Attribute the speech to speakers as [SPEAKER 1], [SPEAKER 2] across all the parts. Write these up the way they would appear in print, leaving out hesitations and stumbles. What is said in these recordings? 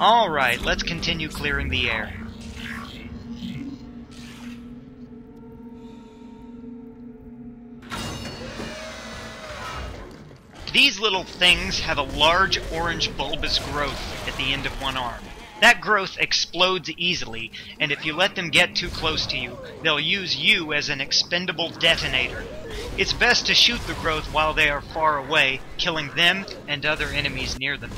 [SPEAKER 1] Alright, let's continue clearing the air. These little things have a large orange bulbous growth at the end of one arm. That growth explodes easily, and if you let them get too close to you, they'll use you as an expendable detonator. It's best to shoot the growth while they are far away, killing them and other enemies near them.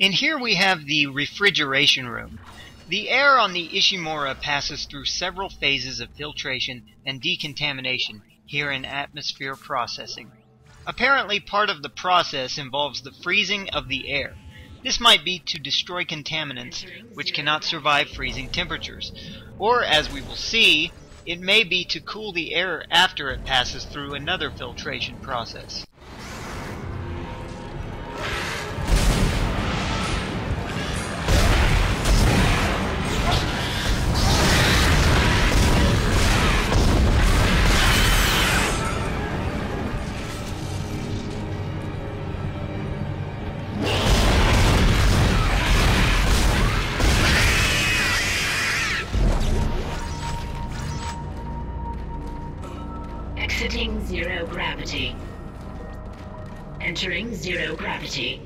[SPEAKER 1] In here we have the refrigeration room. The air on the Ishimura passes through several phases of filtration and decontamination here in atmosphere processing. Apparently part of the process involves the freezing of the air. This might be to destroy contaminants which cannot survive freezing temperatures, or as we will see, it may be to cool the air after it passes through another filtration process.
[SPEAKER 2] Exiting zero gravity. Entering zero gravity.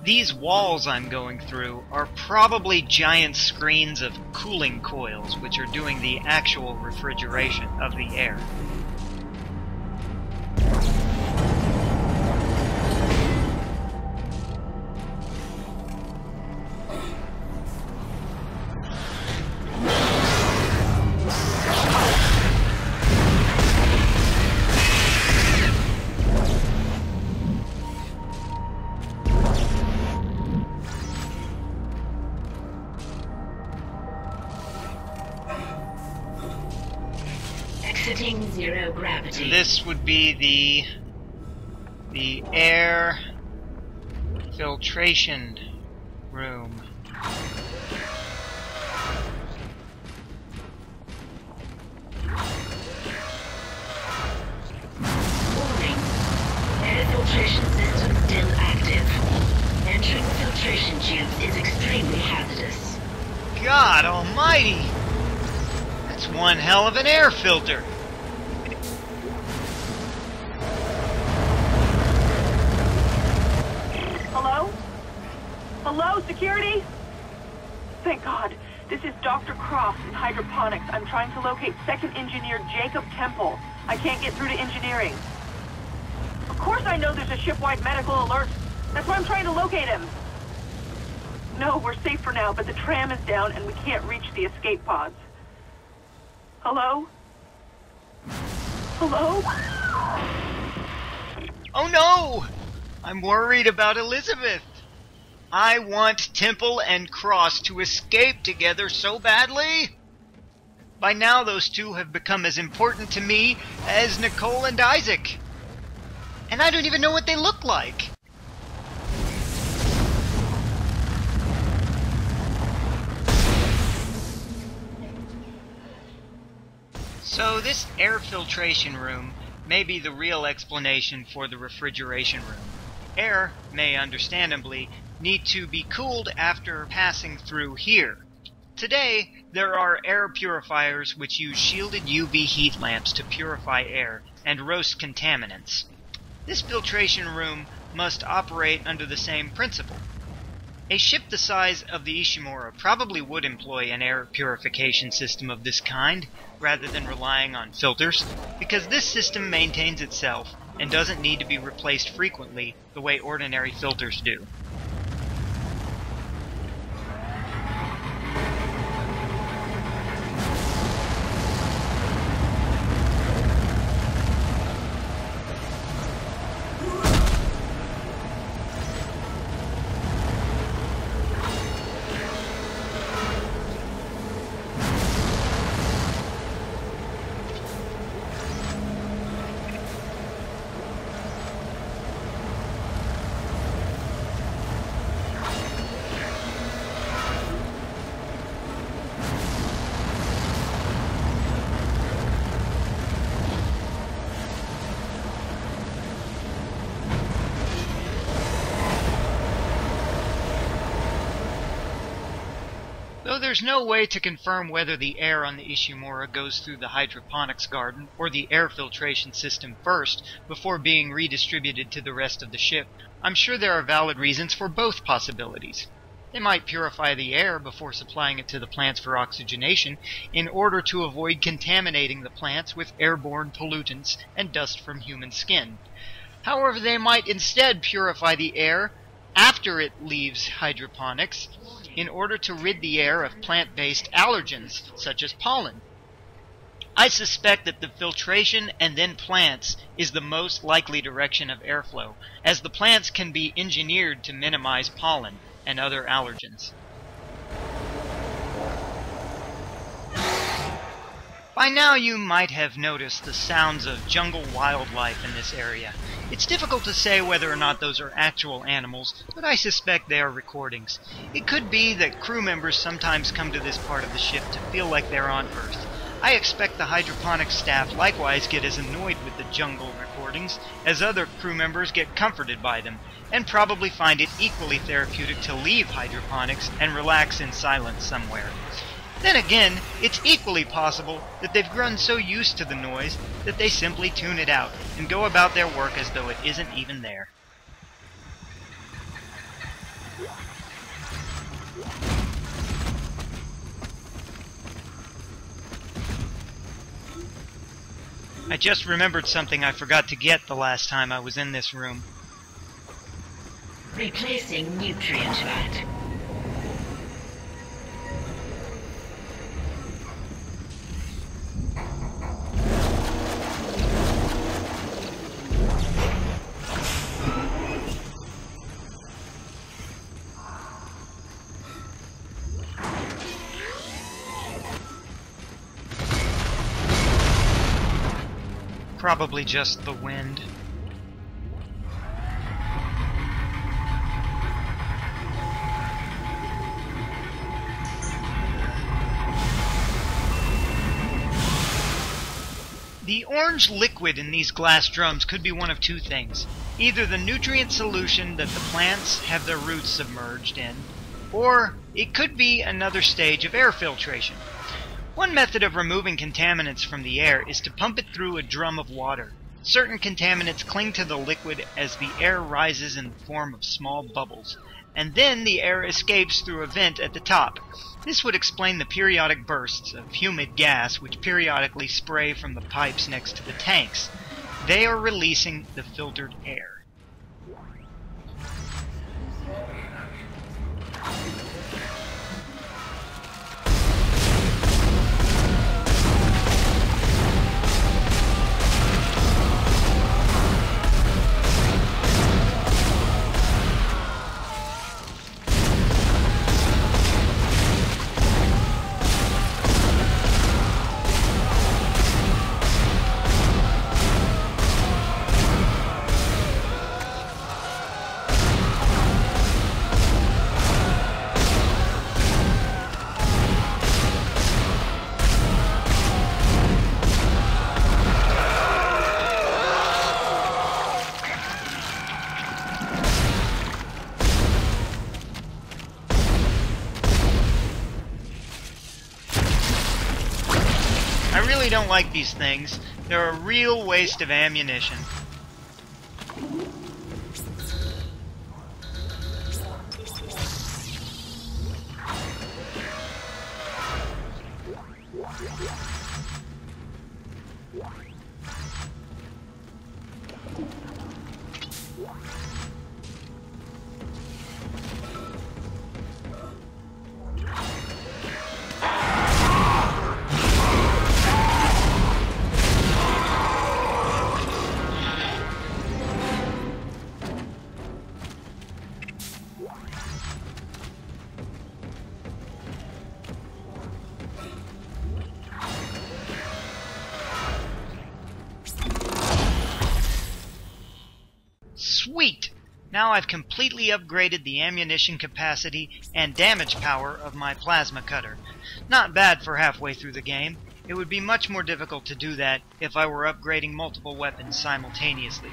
[SPEAKER 1] These walls I'm going through are probably giant screens of cooling coils which are doing the actual refrigeration of the air.
[SPEAKER 2] Exiting zero gravity.
[SPEAKER 1] This would be the air filtration room.
[SPEAKER 2] Warning. Air filtration system still active. Entering filtration tubes is extremely hazardous.
[SPEAKER 1] God almighty! That's one hell of an air filter!
[SPEAKER 3] Hello? Hello, security? Thank God. This is Dr. Cross in hydroponics. I'm trying to locate second engineer Jacob Temple. I can't get through to engineering. Of course I know there's a ship-wide medical alert. That's why I'm trying to locate him. No, we're safe for now, but the tram is down and we can't reach the escape pods. Hello? Hello?
[SPEAKER 1] Oh no! I'm worried about Elizabeth! I want Temple and Cross to escape together so badly! By now those two have become as important to me as Nicole and Isaac. And I don't even know what they look like! So this air filtration room may be the real explanation for the refrigeration room. Air may, understandably, need to be cooled after passing through here. Today, there are air purifiers which use shielded UV heat lamps to purify air and roast contaminants. This filtration room must operate under the same principle. A ship the size of the Ishimura probably would employ an air purification system of this kind, rather than relying on filters, because this system maintains itself and doesn't need to be replaced frequently the way ordinary filters do. Though there's no way to confirm whether the air on the Ishimura goes through the hydroponics garden or the air filtration system first before being redistributed to the rest of the ship, I'm sure there are valid reasons for both possibilities. They might purify the air before supplying it to the plants for oxygenation in order to avoid contaminating the plants with airborne pollutants and dust from human skin. However, they might instead purify the air after it leaves hydroponics in order to rid the air of plant-based allergens, such as pollen. I suspect that the filtration and then plants is the most likely direction of airflow, as the plants can be engineered to minimize pollen and other allergens. By now you might have noticed the sounds of jungle wildlife in this area. It's difficult to say whether or not those are actual animals, but I suspect they are recordings. It could be that crew members sometimes come to this part of the ship to feel like they're on Earth. I expect the hydroponics staff likewise get as annoyed with the jungle recordings as other crew members get comforted by them, and probably find it equally therapeutic to leave hydroponics and relax in silence somewhere. Then again, it's equally possible that they've grown so used to the noise that they simply tune it out and go about their work as though it isn't even there. I just remembered something I forgot to get the last time I was in this room.
[SPEAKER 2] Replacing nutrient vat.
[SPEAKER 1] Probably just the wind. The orange liquid in these glass drums could be one of two things. Either the nutrient solution that the plants have their roots submerged in, or it could be another stage of air filtration. One method of removing contaminants from the air is to pump it through a drum of water. Certain contaminants cling to the liquid as the air rises in the form of small bubbles, and then the air escapes through a vent at the top. This would explain the periodic bursts of humid gas which periodically spray from the pipes next to the tanks. They are releasing the filtered air. I really don't like these things. They're a real waste of ammunition. Sweet! Now I've completely upgraded the ammunition capacity and damage power of my plasma cutter. Not bad for halfway through the game. It would be much more difficult to do that if I were upgrading multiple weapons simultaneously.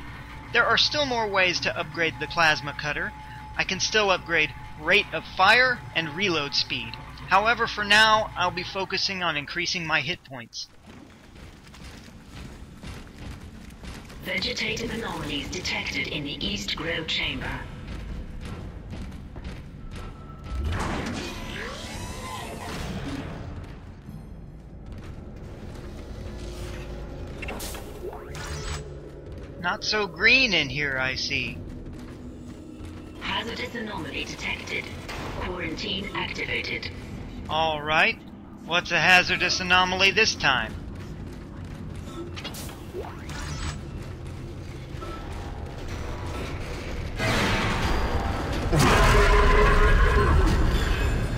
[SPEAKER 1] There are still more ways to upgrade the plasma cutter. I can still upgrade rate of fire and reload speed. However, for now, I'll be focusing on increasing my hit points.
[SPEAKER 2] Vegetative anomalies detected in the East Grove chamber.
[SPEAKER 1] Not so green in here, I see.
[SPEAKER 2] Hazardous anomaly detected. Quarantine activated.
[SPEAKER 1] Alright. What's a hazardous anomaly this time?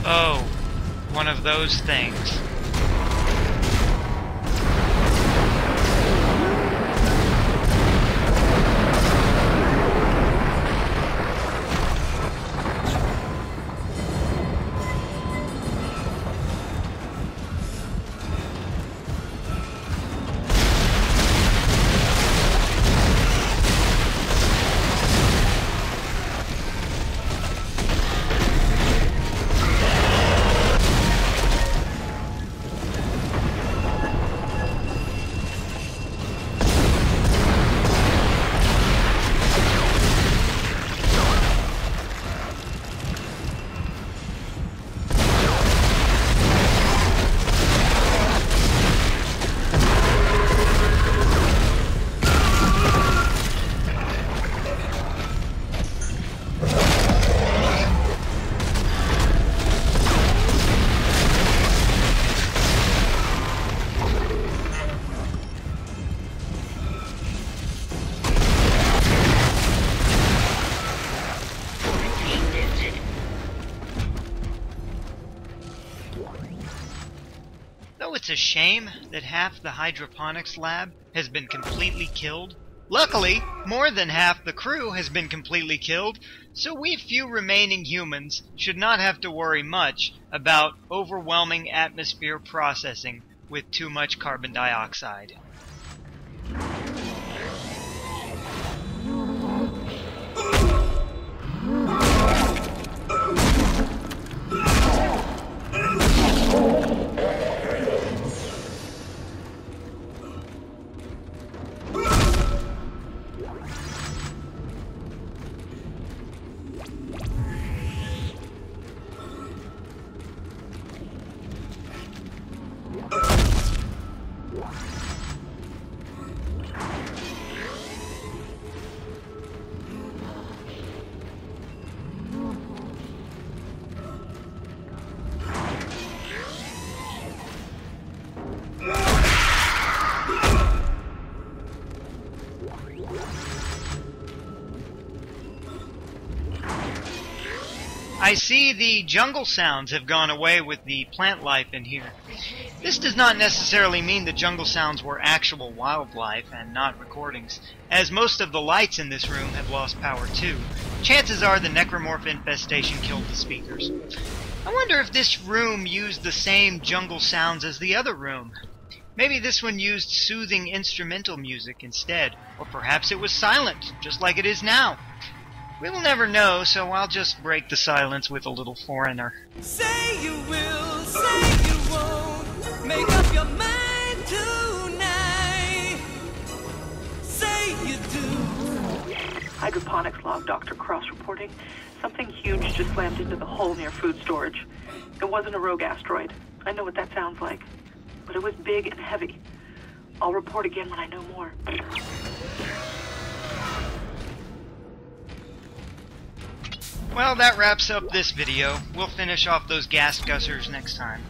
[SPEAKER 1] Oh, one of those things. Though it's a shame that half the hydroponics lab has been completely killed, luckily, more than half the crew has been completely killed, so we few remaining humans should not have to worry much about overwhelming atmosphere processing with too much carbon dioxide. I see the jungle sounds have gone away with the plant life in here. This does not necessarily mean the jungle sounds were actual wildlife and not recordings, as most of the lights in this room have lost power too. Chances are the necromorph infestation killed the speakers. I wonder if this room used the same jungle sounds as the other room. Maybe this one used soothing instrumental music instead, or perhaps it was silent, just like it is now. We will never know, so I'll just break the silence with a little foreigner.
[SPEAKER 4] Say you will, say you won't, make up your mind tonight. Say you do.
[SPEAKER 3] Hydroponics log, Dr. Cross reporting. Something huge just slammed into the hull near food storage. It wasn't a rogue asteroid. I know what that sounds like. But it was big and heavy. I'll report again when I know more.
[SPEAKER 1] Well, that wraps up this video. We'll finish off those gas gussers next time.